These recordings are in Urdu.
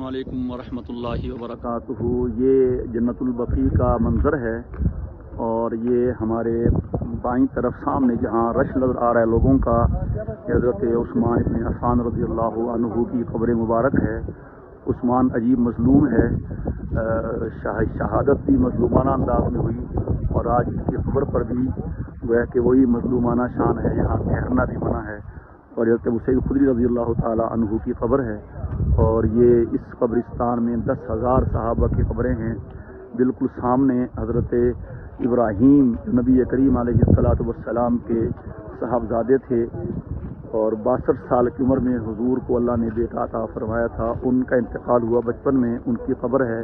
السلام علیکم ورحمۃ اللہ وبرکاتہ۔ یہ جنت البقیع کا منظر ہے اور یہ ہمارے بائیں طرف سامنے جہاں رش نظر آ رہا ہے لوگوں کا، حضرت عثمان ابن عفان رضی اللہ عنہ کی قبر مبارک ہے۔ عثمان عجیب مظلوم ہے، شہادت بھی مظلومانہ انداز میں ہوئی اور آج اس کی قبر پر بھی گویا کہ وہی مظلومانہ شان ہے، یہاں ٹھہرنا بھی منع ہے۔ اور حضرت ابو سعید خدری رضی اللہ تعالی عنہ کی قبر ہے اور یہ اس قبرستان میں 10,000 صحابہ کی قبریں ہیں۔ بالکل سامنے حضرت ابراہیم نبی کریم علیہ الصلاۃ والسلام کے صاحبزادے تھے اور 62 سال کی عمر میں حضور کو اللہ نے بیٹا عطا فرمایا تھا، ان کا انتقال ہوا بچپن میں، ان کی قبر ہے۔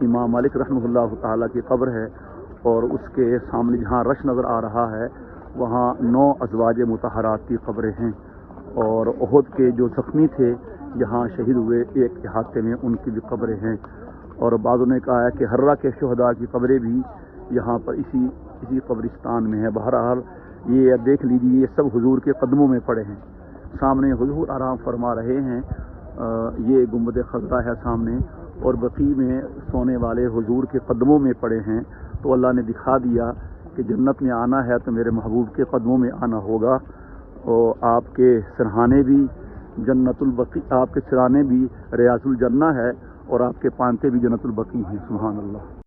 امام مالک رحمہ اللہ تعالیٰ کی قبر ہے اور اس کے سامنے جہاں رش نظر آ رہا ہے وہاں 9 ازواج مطہرات کی قبریں ہیں، اور احد کے جو زخمی تھے یہاں شہید ہوئے ایک احاطے میں ان کی بھی قبریں ہیں۔ اور بعضوں نے کہا ہے کہ ہررا کے شہداء کی قبریں بھی یہاں پر اسی قبرستان میں ہے۔ بہرحال یہ دیکھ لیجیے، یہ سب حضور کے قدموں میں پڑے ہیں، سامنے حضور آرام فرما رہے ہیں۔ یہ گنبد خضرا ہے سامنے اور بقیع میں سونے والے حضور کے قدموں میں پڑے ہیں۔ تو اللہ نے دکھا دیا کہ جنت میں آنا ہے تو میرے محبوب کے قدموں میں آنا ہوگا، اور آپ کے سرہانے بھی جنت البقیع، آپ کے سرہانے بھی ریاض الجنہ ہے اور آپ کے پانتے بھی جنت البقیع ہیں۔ سبحان اللہ۔